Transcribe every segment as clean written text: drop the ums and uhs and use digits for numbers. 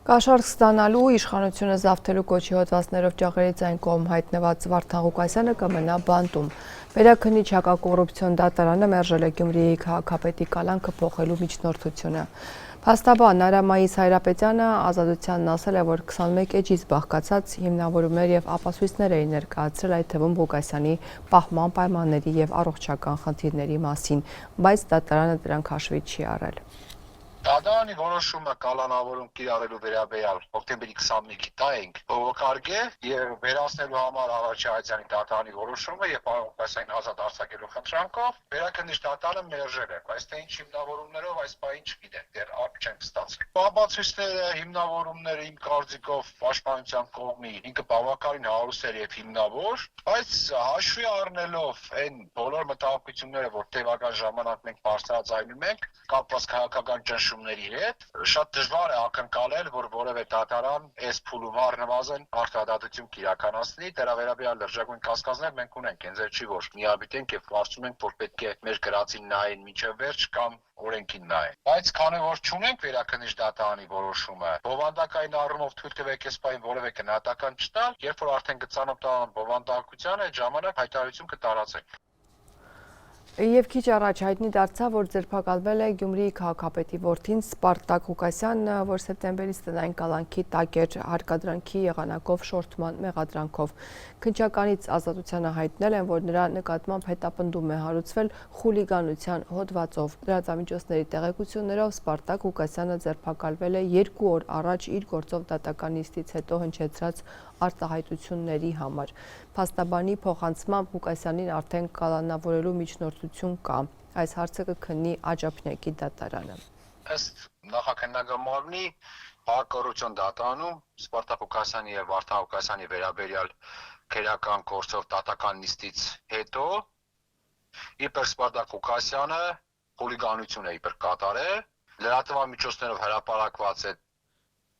Կաշառք ստանալու իշխանությունը զավթելու կոչի հոդվածներով ջաղերից այն կողմ հայտնված Վարդան Ղուկասյանը կմնա բանտում։ Վերաքննիչ հակակոռուպցիոն դատարանը մերժել է Գյումրիի քաղաքապետի կալանքը փոխելու միջնորդությունը։ Փաստաբան Արամայիս Հայրապետյանը ազատությանն ասել է, որ 21 էջից բաղկացած հիմնավորումներ եւ ապացույցներ էին ներկայացրել, այդ թվում Ղուկասյանի պահման պայմանների եւ առողջական խնդիրների մասին, բայց դատարանը դրանք հաշվի չի առել։ Դատարանի որոշումը կալանավորում կիրառելու վերաբերյալ հոկտեմբերի 21-ի տայինք բողոքարգ է եւ վերացնելու համար Արարչյանի դատարանի որոշումը եւ պարոն Ղուկասյանին ազատ արձակելու խնդրանքով վերաքննիչ դատարանը մերժել է, բայց թե ինչ հիմնավորումներով այս բանը չգիտեմ, դեռ արկ չենք ստացել։ Ապացույցները, հիմնավորումները իմ կարծիքով պաշտպանության կողմի ինքը բավականին հարուստ էր եւ հիմնավոր, բայց հաշվի առնելով այն բոլոր մտահոգությունները, որ տևական ժամանակ մենք բարձրաձայնում ենք, կապված քաղաքական ճնշումների հետ, շատ դժվար է ակնկալել, որ որևէ դատարան այս փուլում առնվազն արդարադատություն կիրականացնի։ Դրա վերաբերյալ լրջագույն կասկածներ մենք ունենք, ինձ չի որ միաբիտենք եւ կարծում ենք, որ պետք է մեր գրածին նայեն մինչեւ վերջ կամ օրենքին նայեն։ Բայց քանի որ չունենք վերաքննիչ դատարանի որոշումը, բովանդակային առումով թույլ տվեք այս բանը որևէ գնահատական չտալ, երբ որ արդեն գծանոթ բովանդակության այդ ժամանակ հայտարարություն կտարածենք։ Եվ քիչ առաջ հայտնի դարձավ, որ ձերբակալվել է Գյումրիի քաղաքապետի որդին Սպարտակ Ղուկասյանը, որ սեպտեմբերից տնային կալանքի տակ էր հարկադրանքի եղանակով շորթման մեղադրանքով։ Քննչականից ազատությանը հայտնել են, որ նրա նկատմամբ հետապնդում է հարուցվել խուլիգանության հոդվածով։ Լրատվամիջոցների տեղեկություններով Սպարտակ Ղուկասյանը ձերբակալվել է 2 օր առաջ իր գործով դատական նիստից հետո հնչեցրած արտահայտությունների համար։ Փաստաբանի փոխանցմամբ Ղուկասյանին արդեն կալանավորելու միջնորդություն կա։ Այս հարցը կքննի Աջափնյակի դատարանը։ Ըստ նախաքննական մարմնի հակառակորուպցիոն դատարանում Սպարտակ Ղուկասյանի եւ Վարդան Ղուկասյանի վերաբերյալ քերական գործով դատական նիստից հետո իբր Սպարտակ Ղուկասյանը խուլիգանություն է իբր կատարել, լրատվամիջոցներով հրապարակված է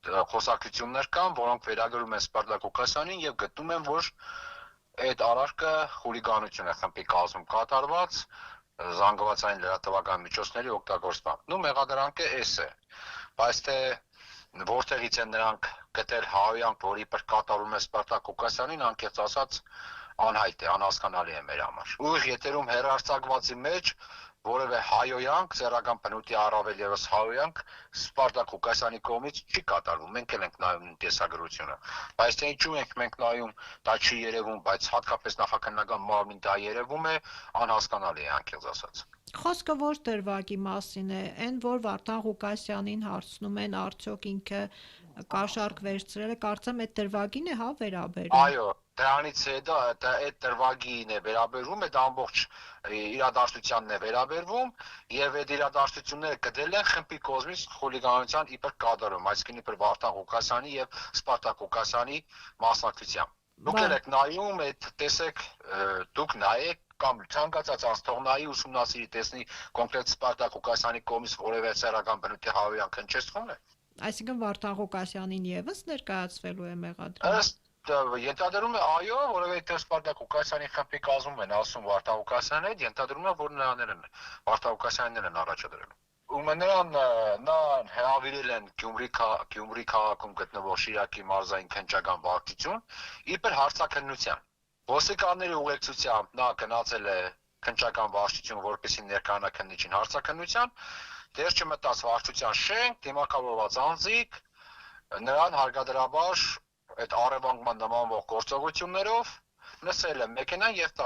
խոսակցություններ կան, որոնք վերագրում են Սպարտակ Ղուկասյանին եւ գտնում են, որ այդ արարքը խուլիգանություն է խմբի կազմում կատարված զանգվածային լրատվական միջոցների օգտագործմամբ։ Մեղադրանքը էս է, բայց թե որտեղից են նրանք գտել հայոյանք, որ իբր կատարում է Սպարտակ Ղուկասյանին, անկեղծ ասած անհայտ է, անհասկանալի է մեր համար։ Ուղիղ եթերում հեռարձակվածի մեջ որևէ հայոյանք, սեռական բնույթի առավել ևս հայոյանք Սպարտակ Ղուկասյանի կողմից չի կատարվում։ Մենք էլ ենք նայում նույն տեսագրությունը։ Բայց թե ինչու ենք մենք նայում, դա չի երևում, բայց հատկապես նախաքննական մարմին դա երևում է, անհասկանալի է, անկեղծ ասած։ Խոսքը որ դրվագի մասին է, այն որ Վարդան Ղուկասյանին հարցնում են արդյոք ինքը կաշառք վերցրել է, կարծեմ այդ դրվագին է վերաբերում։ Այո, դրանից հետո այդ դրվագին է վերաբերվում, այդ ամբողջ իրադարձությանն է վերաբերվում եւ այդ իրադարձությունները գտել են խմբի կողմից խուլիգանության իբր կատարում, այսինքն իբր Վարդան Ղուկասյանի եւ Սպարտակ Ղուկասյանի մասնակցությամբ։ Դուք եք նայում, այդ տեսեք, դուք նայեք կամ ցանկացած աստղնայի ուսումնասիրի տեսնի կոնկրետ Սպարտակ Ղուկասյանի կողմից որևէ սեռական բնույթի հայոյանք հնչեցվում է։ Այսինքն Վարդան Ղուկասյանին եւս ներկայացվելու է մեղադրանք։ Ենթադրում է այո, որովհետեւ Սպարտակ Ղուկասյանի խմբի կազմում են ասում Վարդան Ղուկասյանն է, ենթադրում է, որ նրաներն են, Վարդան Ղուկասյաններն են առաջադրել։ Ում նրան նա հրավիրել են Գյումրի քաղաքում գտնվող Շիրակի մարզային քննչական վարչություն, իբր հարցաքննության։ Ոստիկանների ուղեկցությամբ նա գնացել է քննչական վարչություն, որպեսզի ներկայանա քննիչին հարցաքննության, դեռ չմտած վարչության շենք, դիմակավորված անձիկ նրան հարկադրաբար այդ առևանգման նմանվող գործողություններով նսել է մեքենան եւ